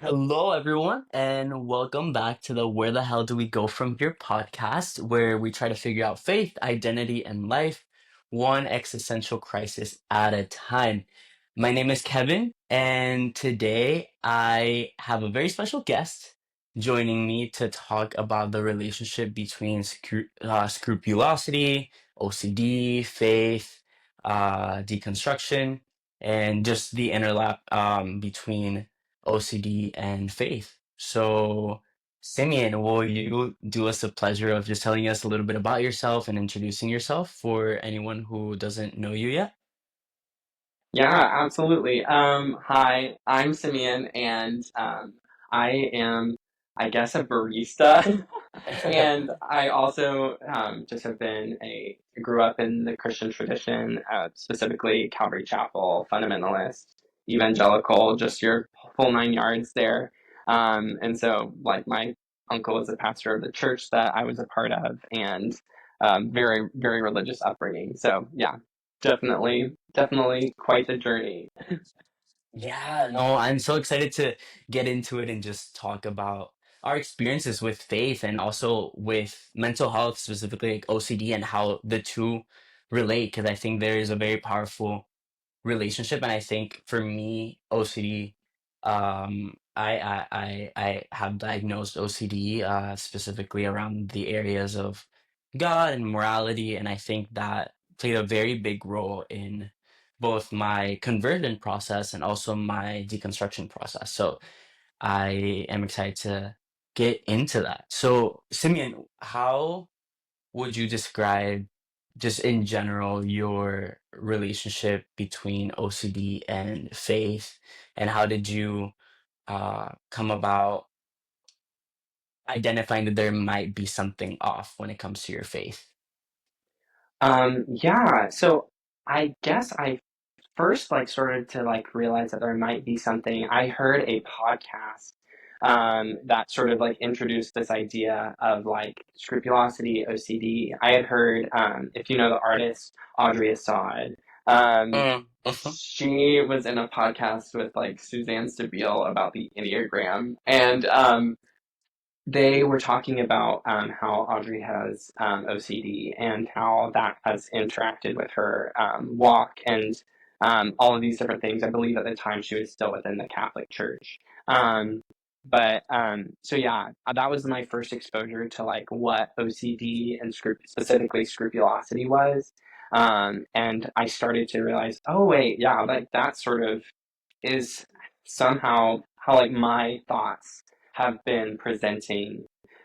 Hello, everyone, and welcome back to the Where the Hell Do We Go From Here podcast, where we try to figure out faith, identity, and life, one existential crisis at a time. My name is Kevin, and today I have a very special guest joining me to talk about the relationship between scrupulosity, OCD, faith, deconstruction, and just the interlap between OCD and faith. So, Simeon, will you do us the pleasure of just telling us a little bit about yourself and introducing yourself for anyone who doesn't know you yet? Yeah, absolutely. Hi, I'm Simeon, and I am, I guess, a barista. And I also just have been grew up in the Christian tradition, specifically Calvary Chapel, fundamentalist, evangelical, just your full nine yards there. And so, like, my uncle was a pastor of the church that I was a part of, and very, very religious upbringing. So, yeah, definitely quite the journey. Yeah, no, I'm so excited to get into it and just talk about our experiences with faith and also with mental health, specifically like OCD and how the two relate, because I think there is a very powerful relationship. And I think for me, OCD, I have diagnosed OCD specifically around the areas of God and morality, and I think that played a very big role in both my conversion process and also my deconstruction process. So I am excited to get into that. So Simeon, how would you describe just in general your relationship between OCD and faith, and how did you come about identifying that there might be something off when it comes to your faith? Yeah, so I guess I first like started to like realize that there might be something. I heard a podcast that sort of like introduced this idea of like scrupulosity, OCD. I had heard, if you know the artist Audrey Assad, um, Mm, she was in a podcast with like Suzanne Stabile about the Enneagram, and they were talking about how Audrey has OCD and how that has interacted with her walk and all of these different things. I believe at the time she was still within the Catholic Church. Um, so yeah, that was my first exposure to like what OCD and specifically scrupulosity was. And I started to realize, oh wait, yeah, like that sort of is somehow how like my thoughts have been presenting,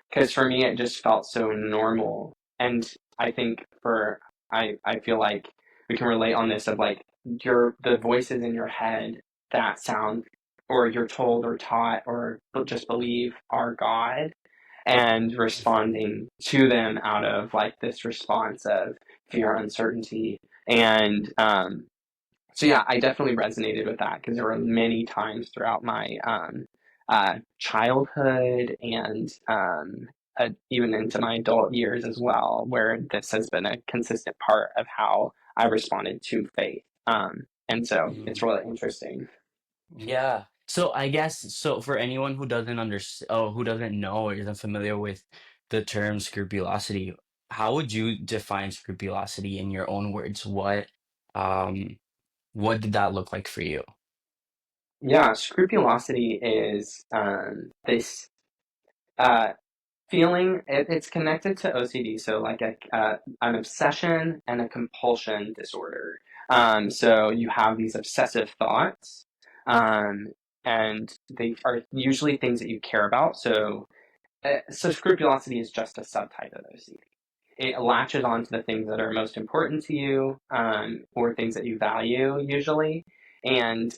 because for me it just felt so normal. And I think for I feel like we can relate on this of like the voices in your head that sound or you're told or taught or just believe are God, and responding to them out of like this response of fear, uncertainty, and so yeah, I definitely resonated with that because there were many times throughout my childhood and even into my adult years as well, where this has been a consistent part of how I responded to faith. And so it's mhm. really interesting. Yeah. So I guess so for anyone who doesn't understand, oh, who doesn't know or isn't familiar with the term scrupulosity, how would you define scrupulosity in your own words? Um what did that look like for you? Yeah, scrupulosity is this uh, feeling. It's connected to OCD, so like an obsession and a compulsion disorder. So you have these obsessive thoughts, um, and they are usually things that you care about. So scrupulosity is just a subtype of OCD. It latches onto the things that are most important to you, or things that you value usually, and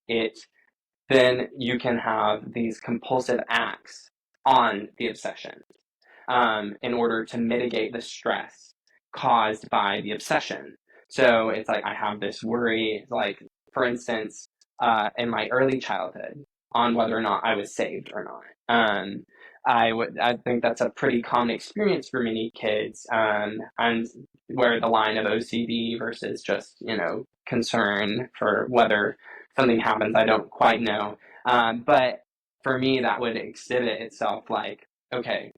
it then you can have these compulsive acts on the obsession, in order to mitigate the stress caused by the obsession. So it's like I have this worry, like for instance, in my early childhood, on whether or not I was saved or not. I think that's a pretty common experience for many kids, and where the line of OCD versus just concern for whether something happens, I don't quite know. But for me, that would exhibit itself like, okay,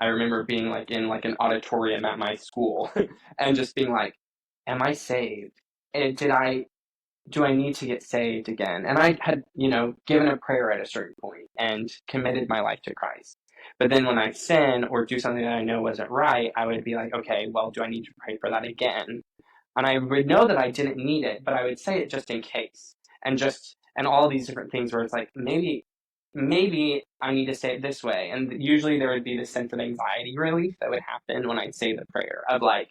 I remember being like in like an auditorium at my school and just being like, am I saved? And do I need to get saved again? And I had, given a prayer at a certain point and committed my life to Christ. But then when I sin or do something that I know wasn't right, I would be like, okay, well, do I need to pray for that again? And I would know that I didn't need it, but I would say it just in case. And all these different things where it's like, maybe I need to say it this way. And usually there would be this sense of anxiety relief that would happen when I'd say the prayer of like,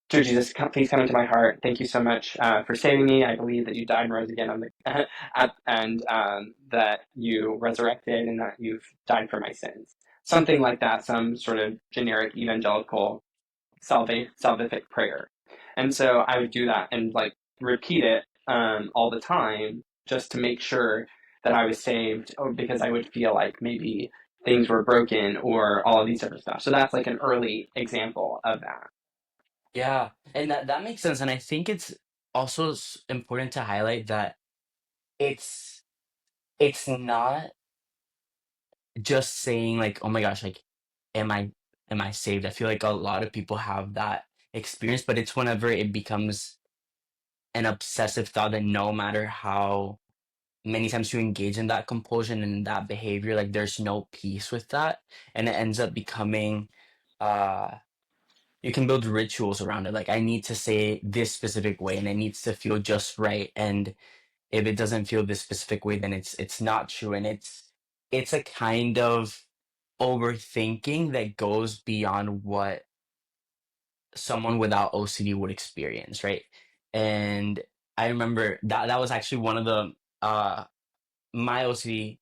Dear Jesus, please come into my heart. Thank you so much for saving me. I believe that you died and rose again on the, and that you resurrected and that you've died for my sins. Something like that, some sort of generic evangelical salvific prayer. And so I would do that and like repeat it all the time just to make sure that I was saved, or because I would feel like maybe things were broken or all of these different stuff. So that's like an early example of that. Yeah, and that makes sense, and I think it's also important to highlight that it's it's not just saying like, "Oh my gosh, like, am I am I saved?" I feel like a lot of people have that experience, but it's whenever it becomes an obsessive thought that no matter how many times you engage in that compulsion and that behavior, like there's no peace with that, and it ends up becoming uh you can build rituals around it. Like I need to say this specific way and it needs to feel just right. And if it doesn't feel this specific way, then it's not true. And it's a kind of overthinking that goes beyond what someone without OCD would experience, right? And I remember that was actually one of the my OCD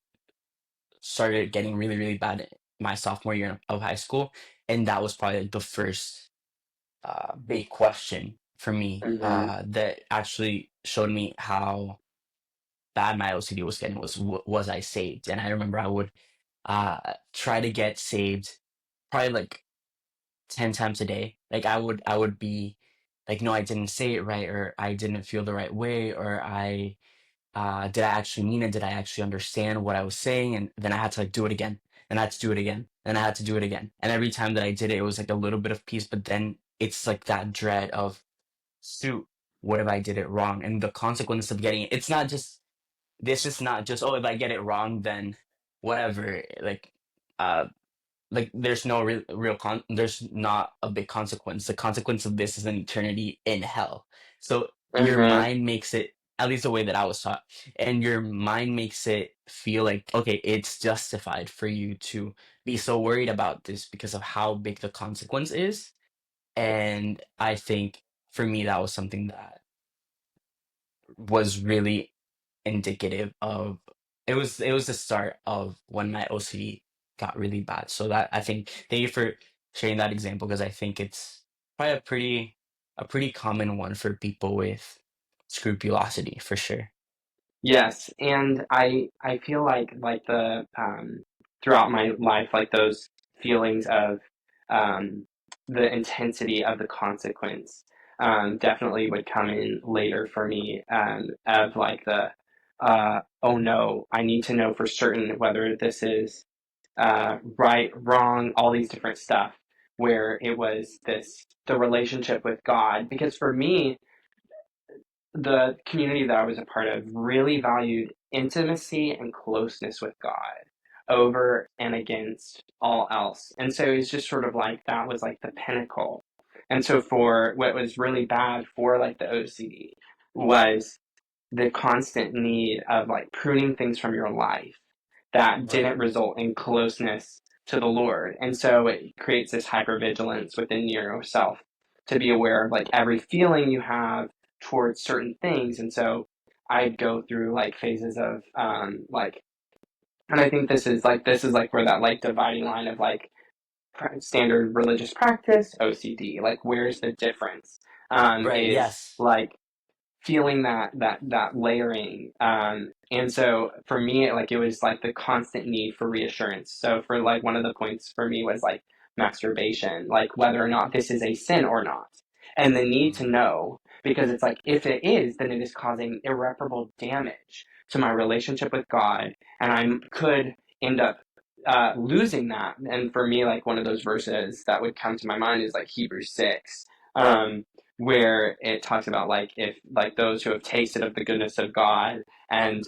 started getting really, really bad my sophomore year of high school. And that was probably like the first big question for me Mm-hmm. that actually showed me how bad my OCD was getting was I saved? And I remember I would try to get saved probably like 10 times a day. Like I would be like, no, I didn't say it right, or I didn't feel the right way, or I did I actually mean it? Did I actually understand what I was saying? And then I had to like do it again, and I had to do it again, and I had to do it again. And every time that I did it, it was like a little bit of peace, but then it's like that dread of, shoot, what if I did it wrong? And the consequence of getting it, it's not just this is not just, oh, if I get it wrong, then whatever. Uh like there's no there's not a big consequence. The consequence of this is an eternity in hell. So your Mm-hmm. mind makes it, at least the way that I was taught, and your mind makes it feel like, okay, it's justified for you to be so worried about this because of how big the consequence is. And I think for me that was something that was really indicative of, it was the start of when my OCD got really bad. So that, I think, thank you for sharing that example, because I think it's probably a pretty common one for people with scrupulosity for sure. Yes, and I feel like the throughout my life, like those feelings of um, the intensity of the consequence definitely would come in later for me, of like the oh no, I need to know for certain whether this is right, wrong, all these different stuff, where it was the relationship with God. Because for me, the community that I was a part of really valued intimacy and closeness with God over and against all else. And so it's just sort of like that was like the pinnacle. And so for what was really bad for like the OCD was the constant need of like pruning things from your life that Right. didn't result in closeness to the Lord. And so it creates this hypervigilance within yourself to be aware of like every feeling you have towards certain things. And so I'd go through like phases of like, and I think this is like where that like dividing line of like standard religious practice, OCD, like where's the difference? Right. Is Yes. like feeling that layering, and so for me it was like the constant need for reassurance. So for like one of the points for me was like masturbation, like whether or not this is a sin or not, and the need to Mhm. know, because it's like if it is, then it is causing irreparable damage to my relationship with God, and I could end up losing that. And for me, like one of those verses that would come to my mind is like Hebrews 6, um, where it talks about like if like those who have tasted of the goodness of God and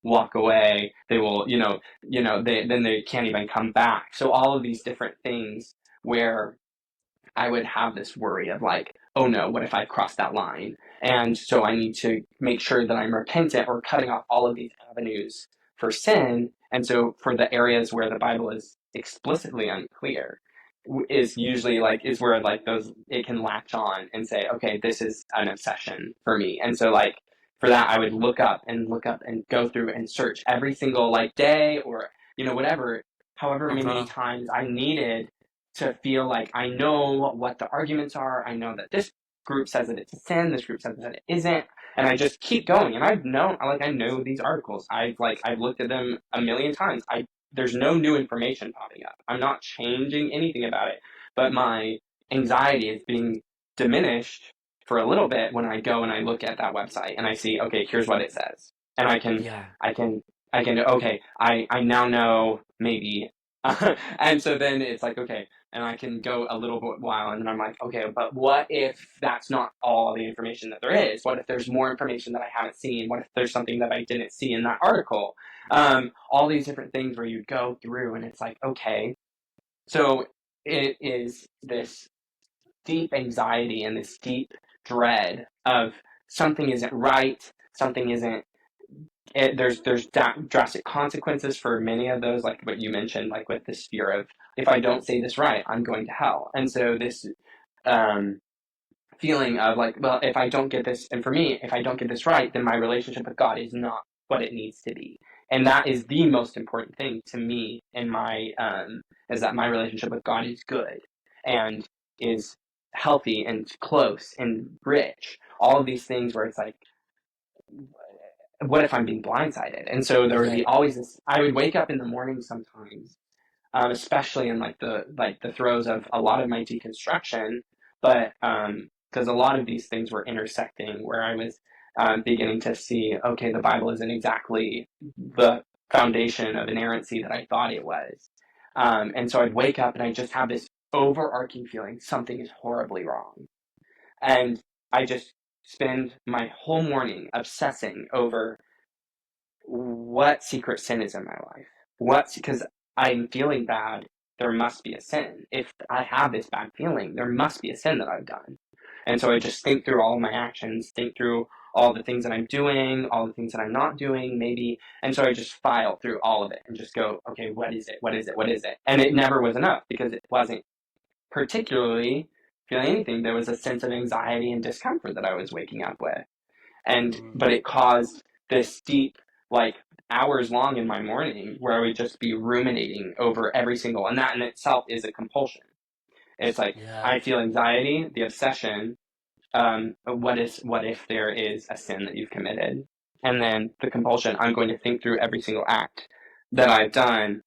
walk away, they will, they can't even come back. So all of these different things where I would have this worry of like, oh no, what if I cross that line? And so I need to make sure that I'm repentant or cutting off all of these avenues for sin. And so for the areas where the Bible is explicitly unclear, is usually like is where like those it can latch on and say, okay, this is an obsession for me. And so like for that, I would look up and go through and search every single like day or whatever, however many Uh-huh. times I needed to feel like I know what the arguments are. I know that this group says that it's a sin, this group says that it isn't, and I just keep going. And I know these articles. I've looked at them a million times. I There's no new information popping up. I'm not changing anything about it, but my anxiety is being diminished for a little bit when I go and I look at that website and I see, okay, here's what it says, and Yeah. I can, okay, I now know maybe, and so then it's like, okay, and I can go a little bit while, and then I'm like, okay, but what if that's not all the information that there is? What if there's more information that I haven't seen? What if there's something that I didn't see in that article? All these different things where you go through, and it's like, okay, so it is this deep anxiety and this deep dread of something isn't right, something isn't. There's drastic consequences for many of those, like what you mentioned, like with this fear of if I don't say this right, I'm going to hell. And so this um, feeling of like, well, if I don't get this, and for me, if I don't get this right, then my relationship with God is not what it needs to be. And that is the most important thing to me in my is that my relationship with God is good and is healthy and close and rich. All of these things where it's like, what if I'm being blindsided? And so there would be Right. always this. I would wake up in the morning sometimes, especially in like the throes of a lot of my deconstruction, but because a lot of these things were intersecting, where I was beginning to see, okay, the Bible isn't exactly the foundation of inerrancy that I thought it was, and so I'd wake up and I just have this overarching feeling something is horribly wrong, and I just spend my whole morning obsessing over what secret sin is in my life. Because I'm feeling bad, there must be a sin. If I have this bad feeling, there must be a sin that I've done. And so I just think through all of my actions, think through all the things that I'm doing, all the things that I'm not doing, maybe. And so I just file through all of it and just go, okay, what is it? What is it? What is it? And it never was enough because it wasn't particularly feeling anything. There was a sense of anxiety and discomfort that I was waking up with, but Mm. it caused this deep, like, hours long in my morning where I would just be ruminating over every single, and that in itself is a compulsion. It's like Yeah. I feel anxiety, the obsession. What if there is a sin that you've committed, and then the compulsion. I'm going to think through every single act that I've done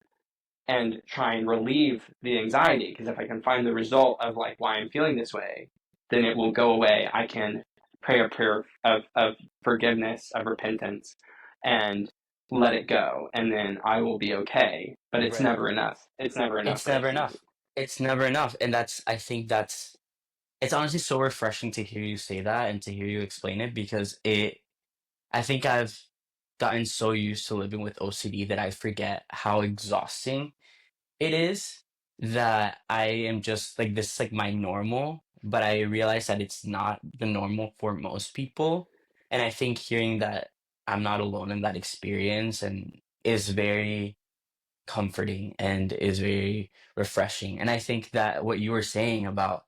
and try and relieve the anxiety, because if I can find the result of like why I'm feeling this way, then it will go away. I can pray a prayer of forgiveness, of repentance, and let it go, and then I will be okay. But it's Right. never enough. It's never enough It's for it never to be. enough. It's never enough. And I think it's honestly so refreshing to hear you say that and to hear you explain it because I think I've gotten so used to living with OCD that I forget how exhausting it is that I am just like this is like my normal, but I realize that it's not the normal for most people. And I think hearing that I'm not alone in that experience and is very comforting and is very refreshing. And I think that what you were saying about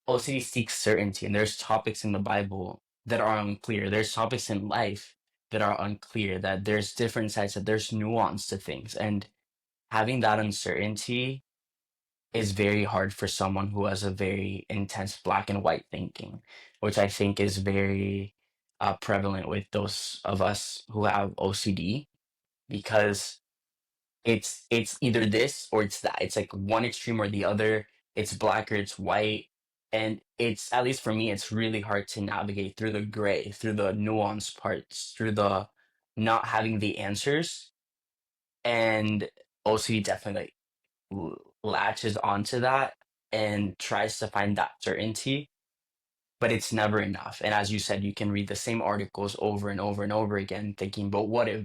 OCD seeks certainty, and there's topics in the Bible that are unclear. There's topics in life that are unclear, that there's different sides, that there's nuance to things. And having that uncertainty is very hard for someone who has a very intense black and white thinking, which I think is very prevalent with those of us who have OCD because it's either this or it's that. It's like one extreme or the other. It's black or it's white. And at least for me, it's really hard to navigate through the gray, through the nuance parts, through the not having the answers, and OCD definitely latches onto that and tries to find that certainty, but it's never enough. And as you said, you can read the same articles over and over and over again, thinking, but what if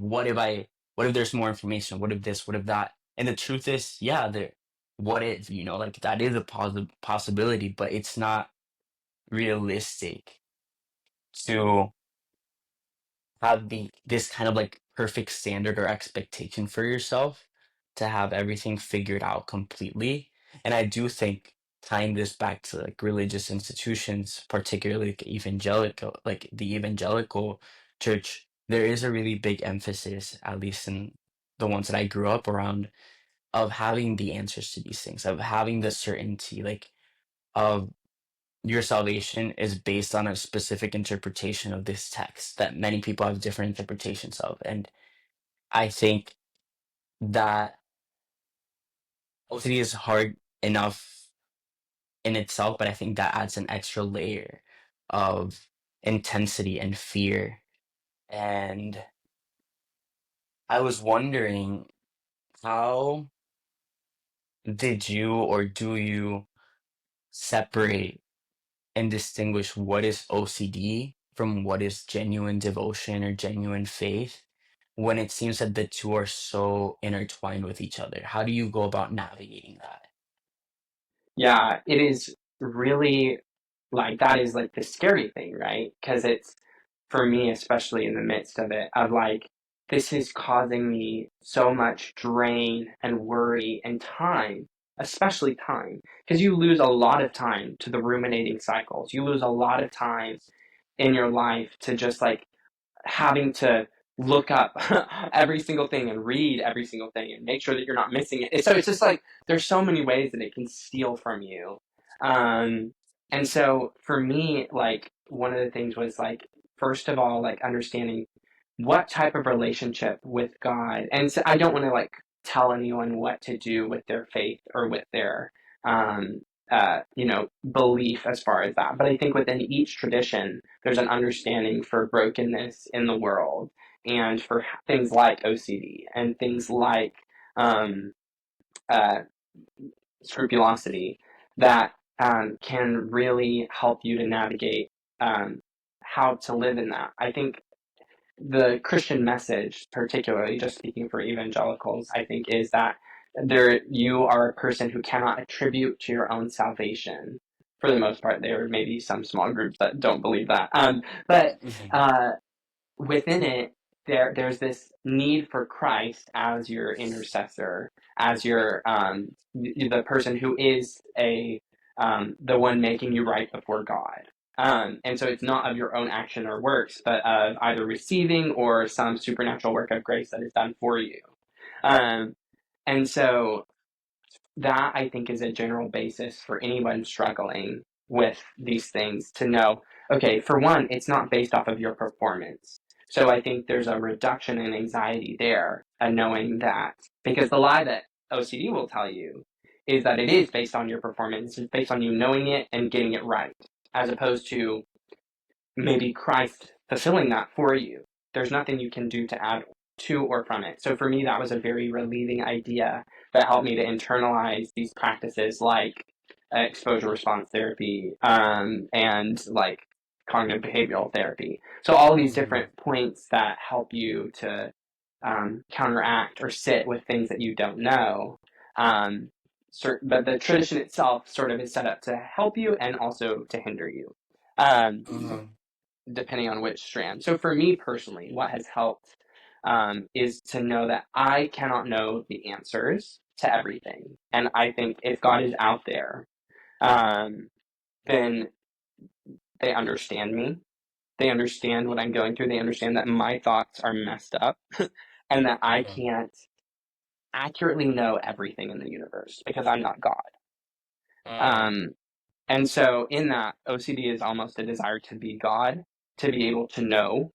there's more information? What if this? What if that? And the truth is, yeah, what if, like that is a positive possibility, but it's not realistic to have this kind of like perfect standard or expectation for yourself to have everything figured out completely. And I do think tying this back to like religious institutions, particularly like the evangelical church, there is a really big emphasis, at least in the ones that I grew up around, of having the answers to these things, of having the certainty, like of your salvation is based on a specific interpretation of this text that many people have different interpretations of. And I think that OCD is hard enough in itself, but I think that adds an extra layer of intensity and fear. And I was wondering, how did you or do you separate and distinguish what is OCD from what is genuine devotion or genuine faith when it seems that the two are so intertwined with each other? How do you go about navigating that? Yeah, it is really like that is like the scary thing, right? Because it's for me, especially in the midst of it, of like, this is causing me so much drain and worry and time, especially time, because you lose a lot of time to the ruminating cycles. You lose a lot of time in your life to just like having to look up every single thing and read every single thing and make sure that you're not missing it. So it's just like there's so many ways that it can steal from you. Um, and so for me, like one of the things was like, first of all, like understanding what type of relationship with God. And so I don't want to like tell anyone what to do with their faith or with their um, belief as far as that. But I think within each tradition, there's an understanding for brokenness in the world and for things like OCD and things like um, uh, scrupulosity that can really help you to navigate um, how to live in that. I think the Christian message, particularly just speaking for evangelicals, I think is that you are a person who cannot attribute to your own salvation. For the most part, there may be some small groups that don't believe that. But Mhm. uh, within it, there's this need for Christ as your intercessor, as your the person who is the one making you right before God. And so it's not of your own action or works, but of either receiving or some supernatural work of grace that is done for you. Um, and so that I think is a general basis for anyone struggling with these things to know, okay, for one, it's not based off of your performance. So I think there's a reduction in anxiety there and knowing that because the lie that OCD will tell you is that it is based on your performance, it's based on you knowing it and getting it right, as opposed to maybe Christ fulfilling that for you. There's nothing you can do to add to or from it. So for me, that was a very relieving idea that helped me to internalize these practices like exposure response therapy and like cognitive behavioral therapy. So all these Mhm. different points that help you to counteract or sit with things that you don't know. Um, but the tradition itself sort of is set up to help you and also to hinder you. Um, Mhm. depending on which strand. So for me personally, what has helped is to know that I cannot know the answers to everything. And I think if God is out there, um, then they understand me. They understand what I'm going through. They understand that my thoughts are messed up and that I Mhm. can't accurately know everything in the universe because I'm not God. Mhm. Um, and so in that, OCD is almost a desire to be God, to be able to know.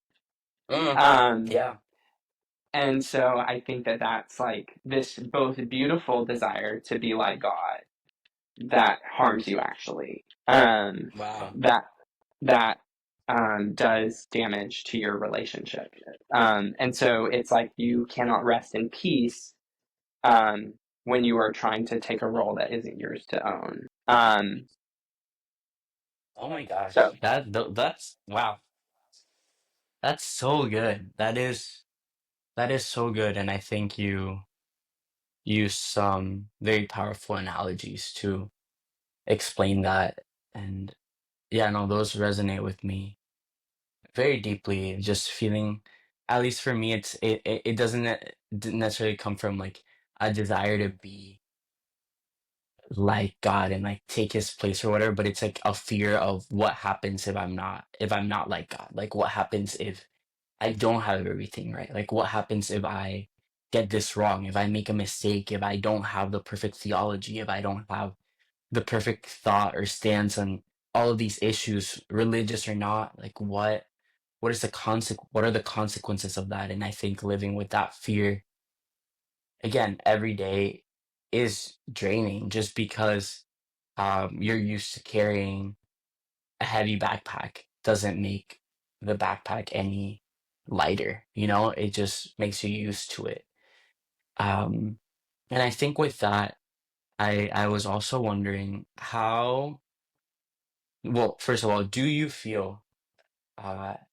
Mhm. Um, Yeah. And so I think that that's like this both beautiful desire to be like God that harms you actually. Wow. That that does damage to your relationship. And so it's like you cannot rest in peace um, when you are trying to take a role that isn't yours to own. Oh my So gosh, that's wow. That's so good. That is so good, and I think you use some very powerful analogies to explain that. And yeah, no, those resonate with me very deeply. Just feeling, at least for me, it doesn't didn't necessarily come from like a desire to be like God and like take his place or whatever, but it's like a fear of what happens if I'm not like God. Like what happens if I don't have everything right? Like what happens if I get this wrong, if I make a mistake, if I don't have the perfect theology, if I don't have the perfect thought or stance on all of these issues, religious or not, like what are the consequences of that? And I think living with that fear again every day is draining just because you're used to carrying a heavy backpack doesn't make the backpack any lighter, you know? It just makes you used to it. Um, and I think with that, I was also wondering how, well, first of all, do you feel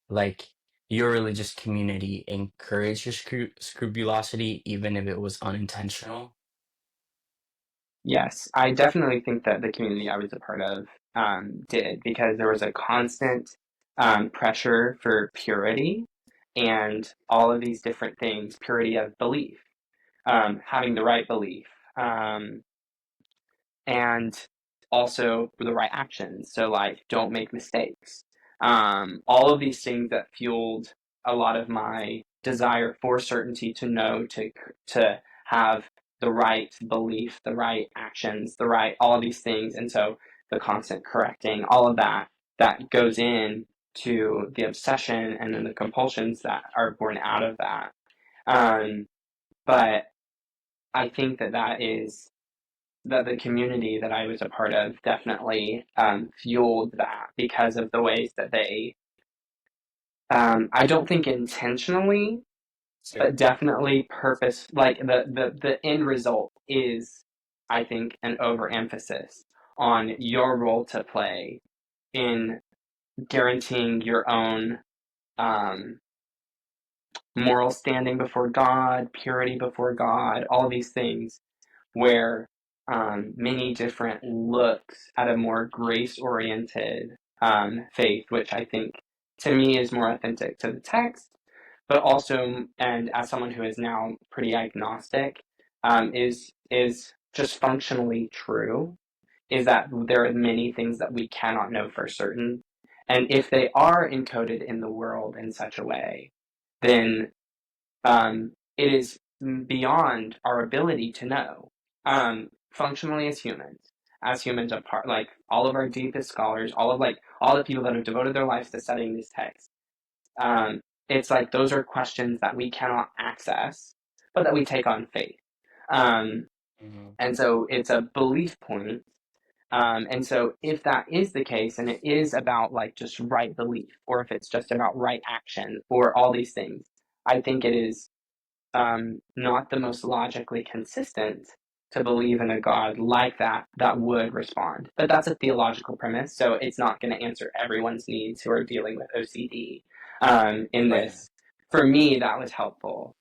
like your religious community encouraged your scrupulosity even if it was unintentional? yes, I definitely think that the community I was a part of did because there was a constant pressure for purity and all of these different things, purity of belief, having the right belief, um, and also the right actions. So, like, don't make mistakes. All of these things that fueled a lot of my desire for certainty to know, to have the right belief, the right actions, the right, all of these things. And so the constant correcting, all of that, that goes in to the obsession and then the compulsions that are born out of that. Um, but I think that the community that I was a part of definitely fueled that because of the ways that they, I don't think intentionally, Sure. but definitely purpose, like the end result is, I think, an overemphasis on your role to play in guaranteeing your own um, moral standing before God, purity before God, all these things where many different looks at a more grace oriented faith, which I think to me is more authentic to the text, but also, and as someone who is now pretty agnostic, is just functionally true. Is that there are many things that we cannot know for certain, and if they are encoded in the world in such a way, then it is beyond our ability to know. Functionally as humans apart, like all of our deepest scholars, all the people that have devoted their lives to studying these texts, um, it's like those are questions that we cannot access, but that we take on faith. Um, Mhm. and so it's a belief point. And so if that is the case, and it is about like just right belief, or if it's just about right action, or all these things, I think it is not the most logically consistent to believe in a God like that that would respond. But that's a theological premise, so it's not going to answer everyone's needs who are dealing with OCD in Right. this. For me, that was helpful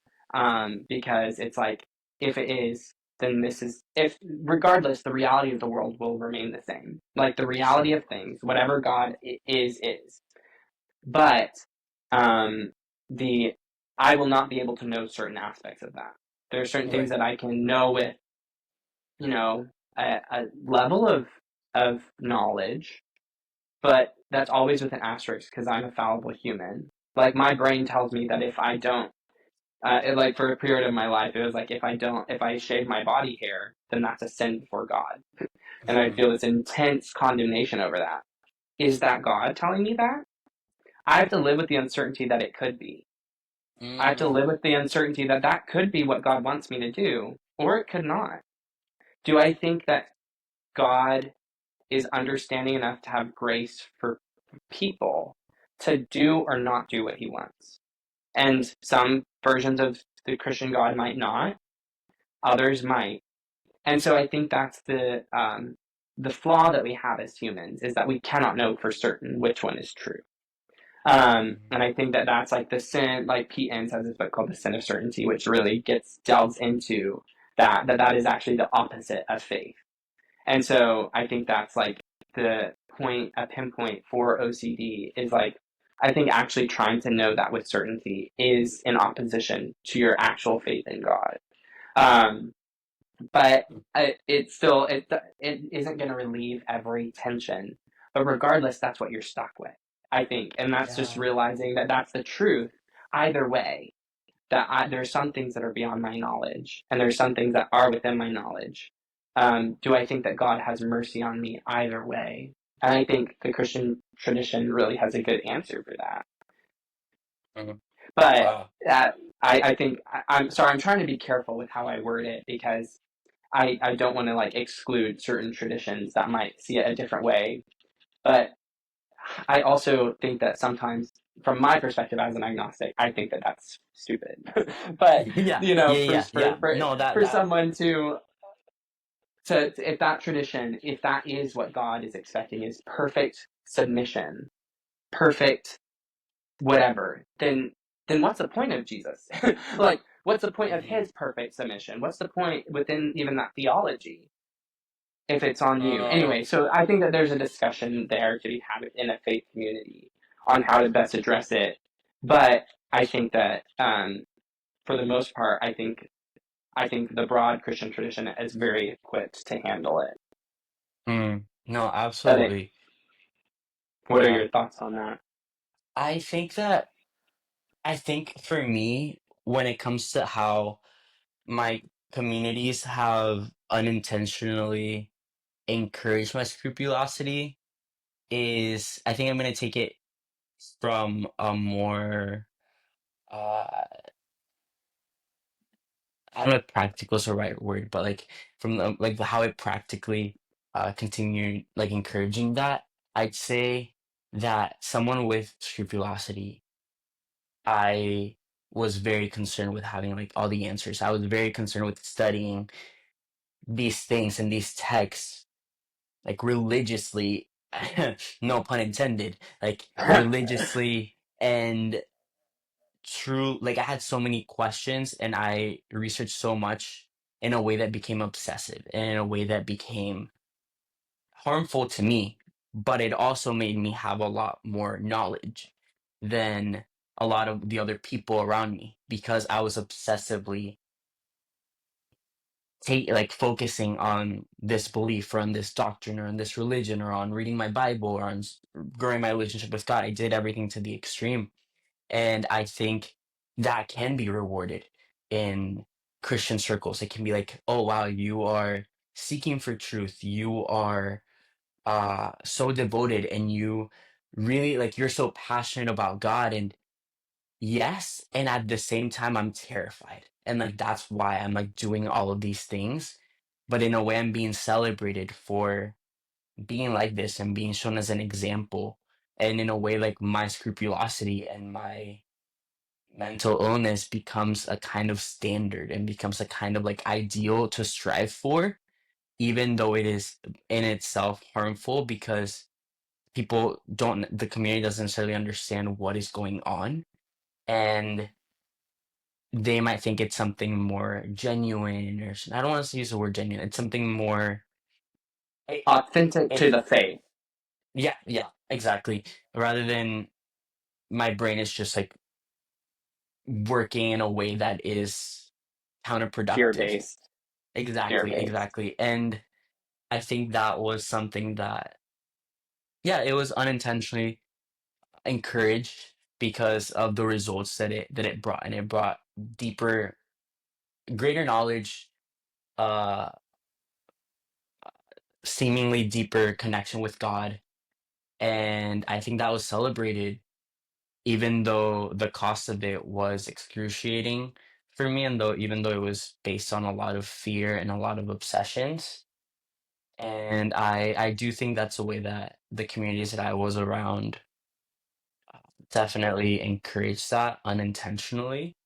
because it's like, if it is, then this is, if regardless, the reality of the world will remain the same. Like the reality Sure. of things, whatever God is. But um, the I will not be able to know certain aspects of that. There are certain things Right. that I can know with, you know, a level of knowledge, but that's always with an asterisk because I'm a fallible human. Like my brain tells me that if I don't, like for a period of my life, it was like if I shave my body hair, then that's a sin before God, and I Mhm. feel this intense condemnation over that. Is that God telling me that? I have to live with the uncertainty that it could be. I have to Mm. live with the uncertainty that that could be what God wants me to do, or it could not. Do I think that God is understanding enough to have grace for people to do or not do what he wants. And some versions of the Christian God might not, others might. And so I think that's the flaw that we have as humans is that we cannot know for certain which one is true. Mhm. And I think that that's like the sin, like Pete Enns has this book called The Sin of Certainty, which really delves into that is actually the opposite of faith. And so I think that's like the point, a pinpoint for OCD is like, I think actually trying to know that with certainty is in opposition to your actual faith in God. Um, but it isn't going to relieve every tension. But regardless, that's what you're stuck with, I think, and that's just Yeah. realizing that that's the truth. Either way, there's some things that are beyond my knowledge, and there's some things that are within my knowledge. Do I think that God has mercy on me either way? And I think the Christian tradition really has a good answer for that. Mhm. But Wow. I think I'm sorry. I'm trying to be careful with how I word it because I don't want to like exclude certain traditions that might see it a different way. But I also think that sometimes, from my perspective as an agnostic, I think that that's stupid. But Yeah, yeah, yeah, yeah. No, for someone to if that tradition, if that is what God is expecting, is perfect submission, perfect whatever, then what's the point of Jesus? Like, what's the point of Mhm. his perfect submission? What's the point within even that theology if it's on you? Uh, Anyway, so I think that there's a discussion there to be had in a faith community on how to best address it. But I think that for the most part, I think the broad Christian tradition is very equipped to handle it. no, I think. absolutely. What are Yeah. your thoughts on that? I think that I think for me, when it comes to how my communities have unintentionally encouraged my scrupulosity, is I think I'm gonna take it from a more uh I don't know if practical is the right word, but like from how it practically continued like encouraging that, I'd say that someone with scrupulosity, I was very concerned with having like all the answers. I was very concerned with studying these things and these texts like religiously, no pun intended, like religiously and true. Like I had so many questions and I researched so much in a way that became obsessive and in a way that became harmful to me, but it also made me have a lot more knowledge than a lot of the other people around me because I was obsessively like focusing on this belief or on this doctrine or on this religion or on reading my Bible or on growing my relationship with God. I did everything to the extreme. And I think that can be rewarded in Christian circles. It can be like, oh wow, you are seeking for truth. You are so devoted and you really like you're so passionate about God and yes, and at the same time I'm terrified. And like that's why I'm like doing all of these things. But in a way I'm being celebrated for being like this and being shown as an example. And in a way like my scrupulosity and my mental illness becomes a kind of standard and becomes a kind of like ideal to strive for, even though it is in itself harmful because the community doesn't necessarily understand what is going on. And they might think it's something more genuine or I don't want to use the word genuine. It's something more, it, Authentic to it, the faith. yeah, yeah, exactly. Rather than my brain is just like working in a way that is Fear counterproductive. based. Fear Exactly, based. exactly. And I think that was something that, yeah, it was unintentionally encouraged because of the results that it brought, and it brought deeper, greater knowledge, uh, seemingly deeper connection with God, and I think that was celebrated, even though the cost of it was excruciating for me, and even though it was based on a lot of fear and a lot of obsessions. And I do think that's a way that the communities that I was around definitely encourage that unintentionally.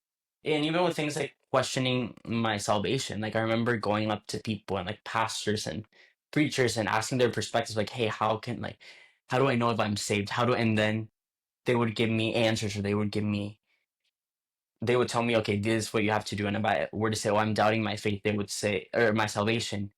And even with things like questioning my salvation, like I remember going up to people and like pastors and preachers and asking their perspectives, like, hey, how do I know if I'm saved? And then they would give me answers, or they would tell me, okay, this is what you have to do. And if I were to say, oh, I'm doubting my faith, they would say, or my salvation,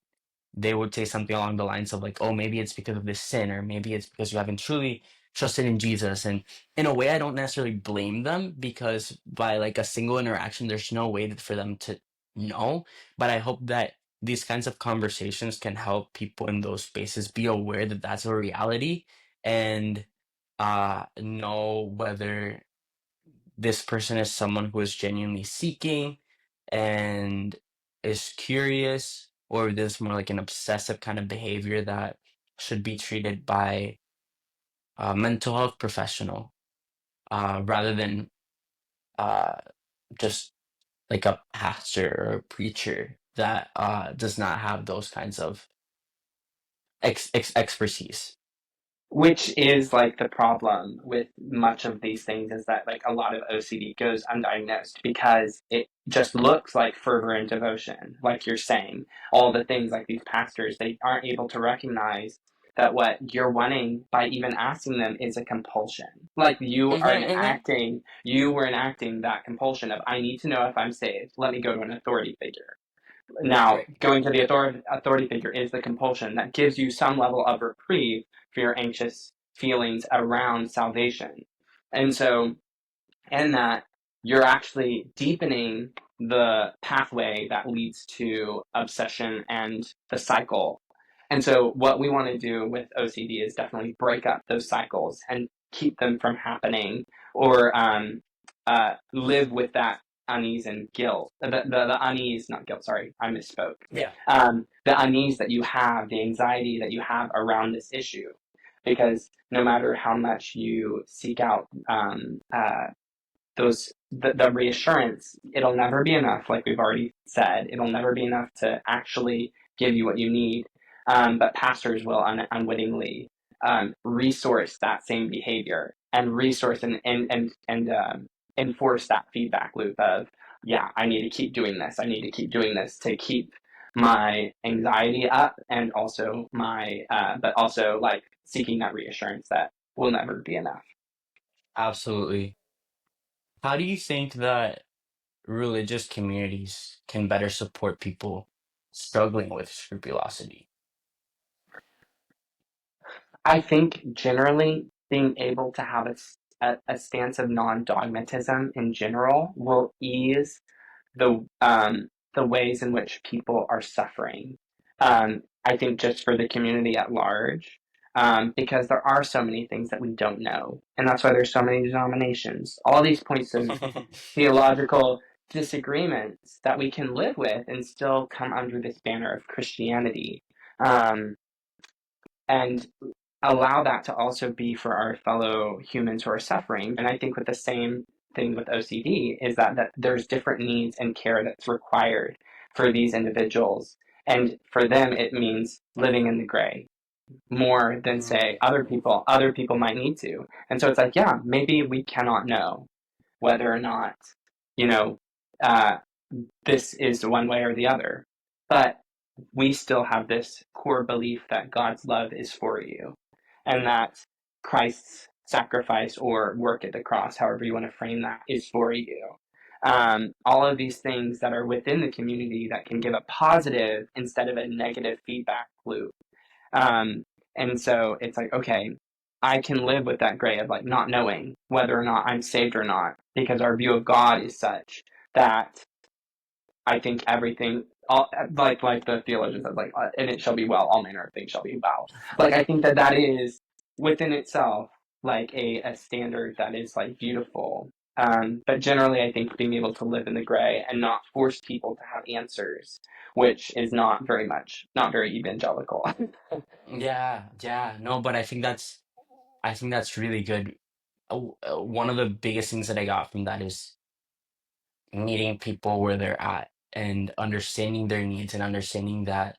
they would say something along the lines of like, oh, maybe it's because of this sin, or maybe it's because you haven't truly trusted in Jesus. And in a way, I don't necessarily blame them, because by like a single interaction, there's no way for them to know. But I hope that these kinds of conversations can help people in those spaces be aware that that's a reality, and know whether this person is someone who is genuinely seeking and is curious, or this is more like an obsessive kind of behavior that should be treated by a mental health professional, rather than uh, just like a pastor or a preacher that does not have those kinds of expertise. Which is like the problem with much of these things, is that like a lot of OCD goes undiagnosed because it just looks like fervor and devotion, like you're saying. All the things like these pastors, they aren't able to recognize that what you're wanting by even asking them is a compulsion. Like Hmm, hmm. you were enacting that compulsion of, I need to know if I'm saved. Let me go to an authority figure. Now, Right. going to the authority figure is the compulsion that gives you some level of reprieve for your anxious feelings around salvation. And so, in that, you're actually deepening the pathway that leads to obsession and the cycle. And so, what we want to do with OCD is definitely break up those cycles and keep them from happening, or live with that unease and guilt. The unease, not guilt, sorry, I misspoke. Yeah. The unease that you have, the anxiety that you have around this issue. Because no matter how much you seek out the reassurance, it'll never be enough. Like we've already said, it'll never be enough to actually give you what you need. But pastors will unwittingly resource that same behavior, and resource and enforce that feedback loop of, yeah, I need to keep doing this, I need to keep doing this to keep my anxiety up, and also my but also like seeking that reassurance that will never be enough. Absolutely. How do you think that religious communities can better support people struggling with scrupulosity? I think generally being able to have a stance of non-dogmatism in general will ease the ways in which people are suffering. I think just for the community at large, because there are so many things that we don't know, and that's why there's so many denominations. All these points of theological disagreements that we can live with and still come under this banner of Christianity. Um, and allow that to also be for our fellow humans who are suffering. And I think with the same thing with OCD is that there's different needs and care that's required for these individuals. And for them, it means living in the gray more than say Mm, other people might need to. And so it's like, yeah, maybe we cannot know whether or not, you know, uh, this is one way or the other. But we still have this core belief that God's love is for you, and that Christ's sacrifice or work at the cross, however you want to frame that, is for you. All of these things that are within the community that can give a positive instead of a negative feedback loop. Um, and so it's like, okay, I can live with that gray of like not knowing whether or not I'm saved or not, because our view of God is such that I think everything, all, like the theologian says, like, and it shall be well, all manner of things shall be well. Like I think that is within itself like a standard that is like beautiful. But generally, I think being able to live in the gray and not force people to have answers, which is not very evangelical. yeah, yeah. No, but I think that's really good. One of the biggest things that I got from that is meeting people where they're at and understanding their needs, and understanding that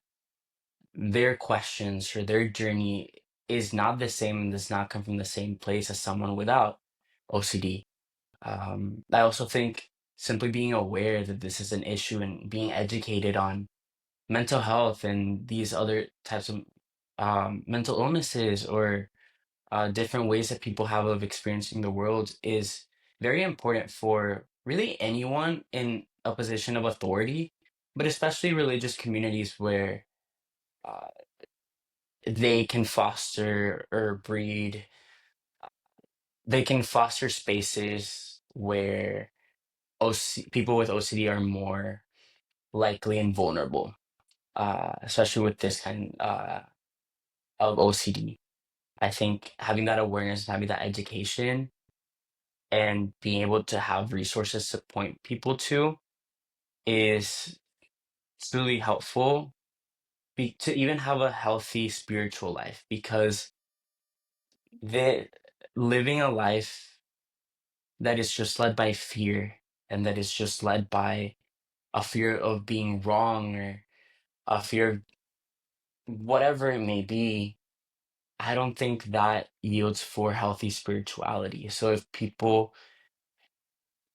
their questions or their journey is not the same and does not come from the same place as someone without. OCD. I also think simply being aware that this is an issue and being educated on mental health and these other types of mental illnesses or different ways that people have of experiencing the world is very important for really anyone in a position of authority, but especially religious communities where uh, they can foster or breed, they can foster spaces where people with OCD are more likely and vulnerable, especially with this kind of OCD. I think having that awareness, having that education, and being able to have resources to point people to is truly helpful to even have a healthy spiritual life because the living a life that is just led by fear and that is just led by a fear of being wrong or a fear of whatever it may be, I don't think that yields for healthy spirituality. So if people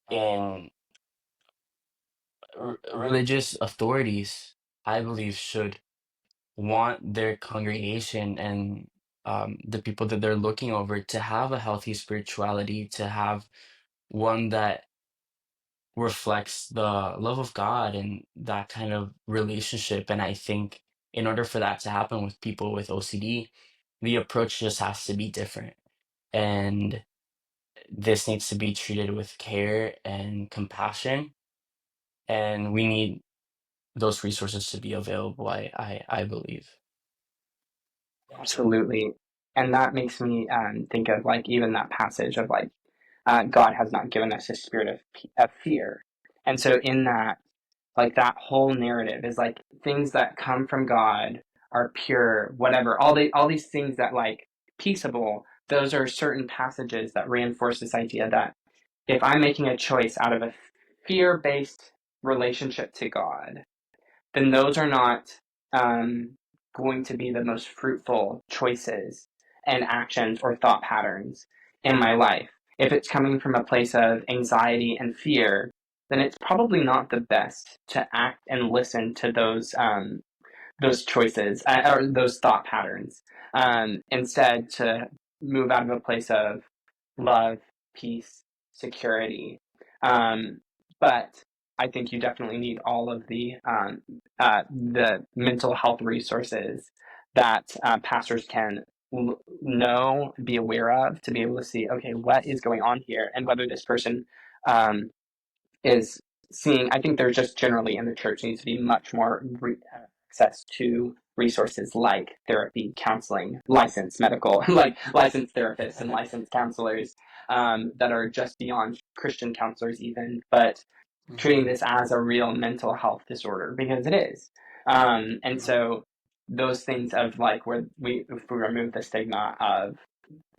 in religious authorities, I believe, should want their congregation and the people that they're looking over to have a healthy spirituality, to have one that reflects the love of God and that kind of relationship. And I think in order for that to happen with people with OCD, the approach just has to be different. And this needs to be treated with care and compassion. And we need those resources to be available, I believe. Absolutely. And that makes me think of like even that passage of like God has not given us a spirit of fear. And so in that, like that whole narrative is like things that come from God are pure, whatever. All these things that like peaceable, those are certain passages that reinforce this idea that if I'm making a choice out of a fear-based relationship to God, then those are not um, going to be the most fruitful choices and actions or thought patterns in my life. If it's coming from a place of anxiety and fear, then it's probably not the best to act and listen to those choices or those thought patterns. Instead, to move out of a place of love, peace, security. But I think you definitely need all of the mental health resources that pastors can know, be aware of, to be able to see, okay, what is going on here, and whether this person um, is seeing. I think there's just generally in the church needs to be much more access to resources like therapy, counseling, licensed medical, like licensed therapists and licensed counselors that are just beyond Christian counselors, even, but treating this as a real mental health disorder because it is. And so those things of like where if we remove the stigma of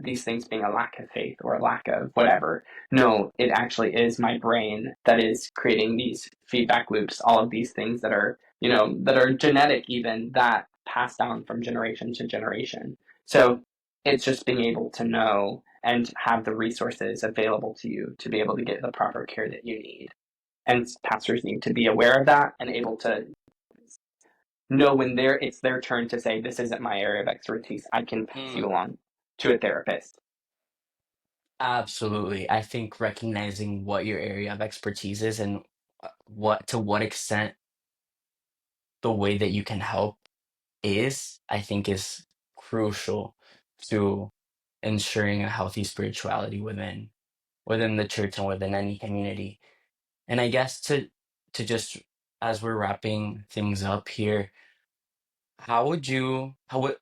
these things being a lack of faith or a lack of whatever. No, it actually is my brain that is creating these feedback loops, all of these things that are, that are genetic even, that pass down from generation to generation. So it's just being able to know and have the resources available to you to be able to get the proper care that you need. And pastors need to be aware of that and able to know when it's their turn to say, this isn't my area of expertise. I can pass you Mm, along to a therapist. absolutely. I think recognizing what your area of expertise is and what extent the way that you can help I think is crucial to ensuring a healthy spirituality within the church and within any community. And I guess to just as we're wrapping things up here, how would you how would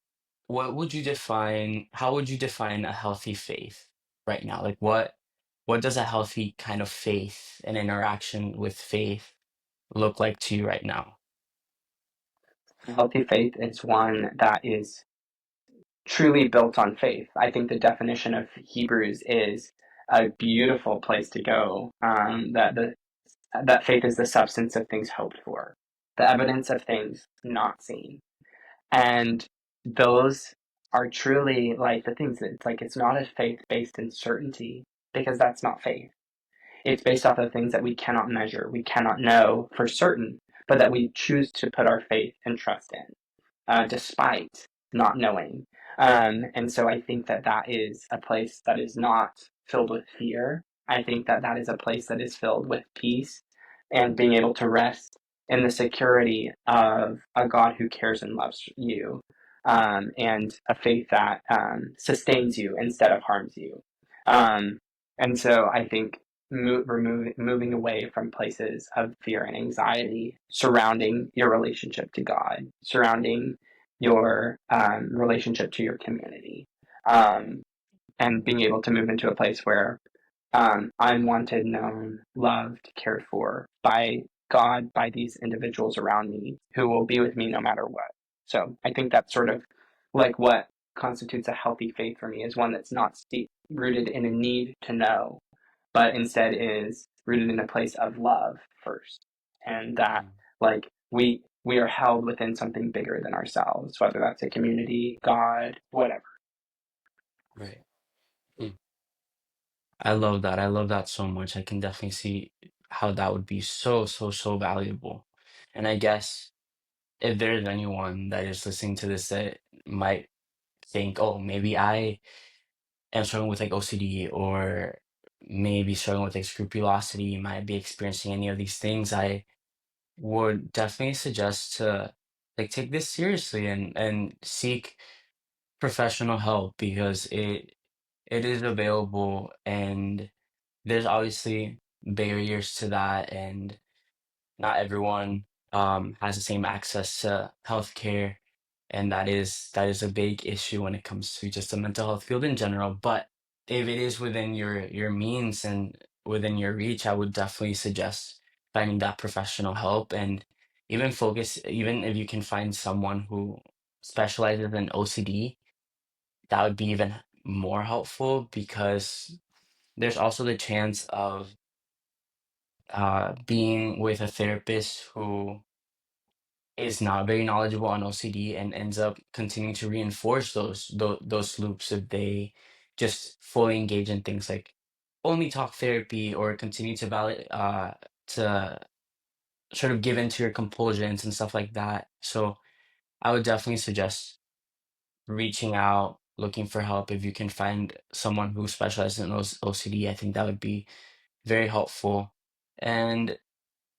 what would you define how would you define a healthy faith right now? Like what does a healthy kind of faith and interaction with faith look like to you right now? Healthy faith is one that is truly built on faith. I think the definition of Hebrews is a beautiful place to go. That faith is the substance of things hoped for, the evidence of things not seen, and those are truly like the things that it's like it's not a faith based in certainty. because that's not faith. It's based off of things that we cannot measure, we cannot know for certain, but that we choose to put our faith and trust in, despite not knowing. And so I think that that is a place that is not filled with fear. I think that that is a place that is filled with peace and being able to rest in the security of a God who cares and loves you, and a faith that sustains you instead of harms you. Um, and so I think moving away from places of fear and anxiety surrounding your relationship to God, surrounding your relationship to your community, um, and being able to move into a place where I'm wanted, known, loved, cared for by God, by these individuals around me who will be with me no matter what. So I think that's sort of like what constitutes a healthy faith for me, is one that's not rooted in a need to know, but instead is rooted in a place of love first. And that, Mm. like, we are held within something bigger than ourselves, whether that's a community, God, whatever. Right. Mm. I love that. I love that so much. I can definitely see how that would be so, so, so valuable. And I guess if there's anyone that is listening to this that might think, oh, maybe I am struggling with like OCD, or maybe struggling with like scrupulosity, might be experiencing any of these things, I would definitely suggest to like take this seriously and seek professional help, because it is available, and there's obviously barriers to that, and not everyone has the same access to healthcare, and that is a big issue when it comes to just the mental health field in general. But if it is within your means and within your reach, I would definitely suggest finding that professional help, and even if you can find someone who specializes in OCD, that would be even more helpful, because there's also the chance of being with a therapist who is not very knowledgeable on OCD and ends up continuing to reinforce those loops if they just fully engage in things like only talk therapy, or continue to to sort of give into your compulsions and stuff like that. So I would definitely suggest reaching out, looking for help. If you can find someone who specializes in OCD, I think that would be very helpful. And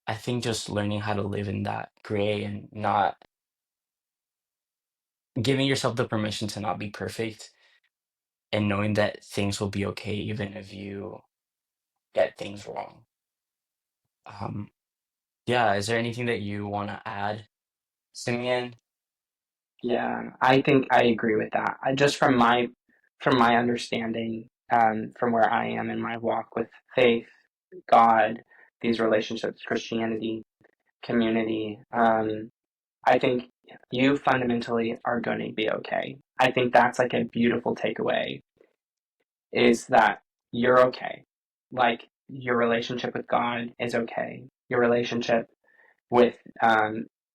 I think just learning how to live in that gray, and not giving yourself the permission to not be perfect, and knowing that things will be okay even if you get things wrong. Um, yeah, is there anything that you want to add, Simeon? Yeah, I think I agree with that. Just from my understanding, from where I am in my walk with faith, God, these relationships, Christianity, community, I think you fundamentally are going to be okay. I think that's like a beautiful takeaway, is that you're okay. Like, your relationship with God is okay. Your relationship with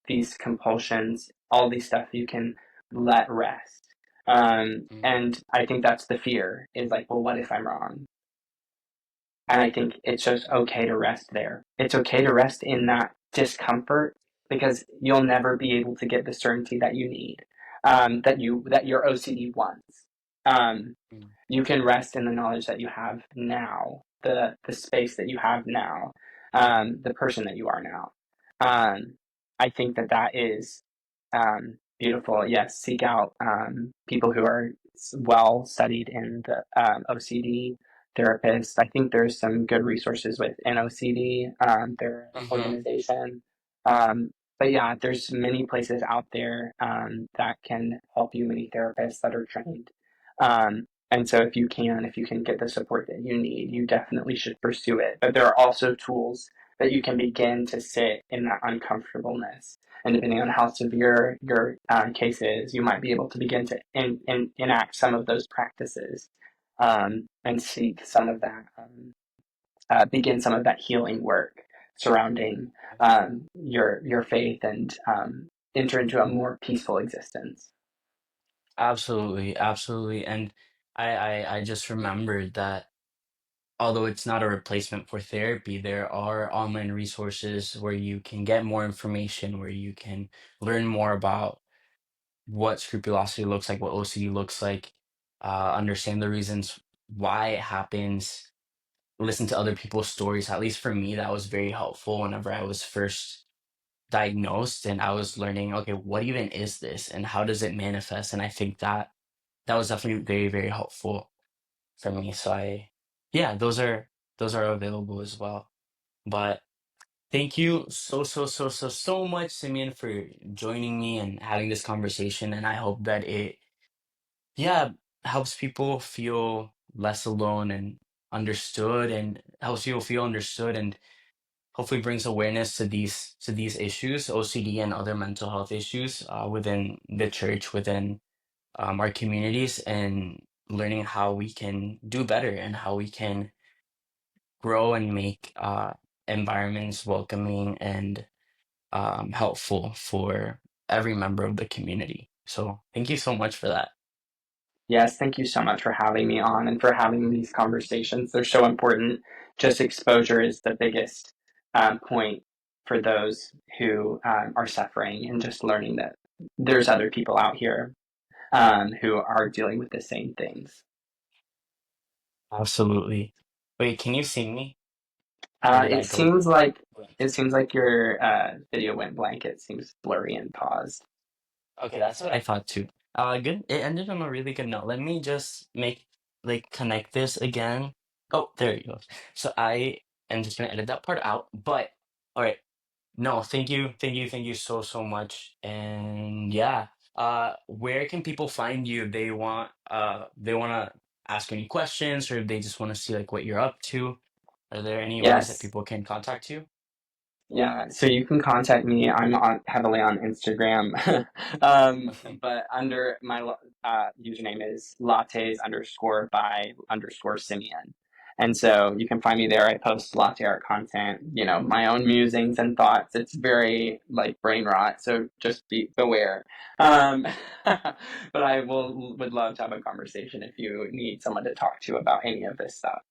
these compulsions, all these stuff you can let rest. Mm, And I think that's the fear, is like, well, what if I'm wrong? And I think it's just okay to rest there. It's okay to rest in that discomfort, because you'll never be able to get the certainty that you need, that your OCD wants. Um, mm, you can rest in the knowledge that you have now, the space that you have now, the person that you are now. I think that that is beautiful. Yes, seek out people who are well studied in the OCD, therapists. I think there's some good resources with NOCD, their mhm. organization. Um, but yeah, there's many places out there that can help you, many therapists that are trained. And so if you can get the support that you need, you definitely should pursue it. But there are also tools that you can begin to sit in that uncomfortableness. And depending on how severe your case is, you might be able to begin to enact some of those practices, and seek some of that, begin some of that healing work surrounding your faith, and enter into a more peaceful existence. Absolutely, absolutely. And I just remembered that although it's not a replacement for therapy, there are online resources where you can get more information, where you can learn more about what scrupulosity looks like, what OCD looks like, understand the reasons why it happens, listen to other people's stories. At least for me, that was very helpful whenever I was first diagnosed and I was learning, okay, what even is this and how does it manifest? And I think that that was definitely very, very helpful for me. So yeah, those are available as well. But thank you so much, Simeon, for joining me and having this conversation. And I hope that it, yeah, helps people feel less alone and understood, and helps people feel understood, and hopefully brings awareness to these issues, OCD and other mental health issues, within the church, within our communities, and learning how we can do better and how we can grow and make environments welcoming and helpful for every member of the community. So thank you so much for that. Yes, thank you so much for having me on and for having these conversations. They're so important. Just exposure is the biggest point for those who are suffering, and just learning that there's other people out here who are dealing with the same things. Absolutely. Wait, can you see me? Or did I It go seems like blank? it seems like your video went blank. It seems blurry and paused. Okay, that's what I thought too. Good. It ended on a really good note. Let me just make like connect this again. Oh, there you go. So I am just gonna edit that part out. But all right. No, thank you so much. And yeah, where can people find you if they wanna ask any questions, or if they just want to see like what you're up to? Are there any ways that Yes. people can contact you? Yeah, so you can contact me. I'm heavily on Instagram, but under my username is lattes underscore by underscore Simeon. And so you can find me there. I post latte art content, my own musings and thoughts. It's very like brain rot, so just be beware. But I would love to have a conversation if you need someone to talk to about any of this stuff,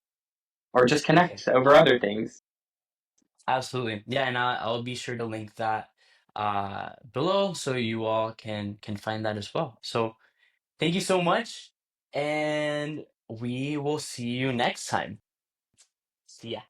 or just Okay. connect over other things. Absolutely. Yeah, and I'll be sure to link that below so you all can find that as well. So thank you so much, and we will see you next time. See ya.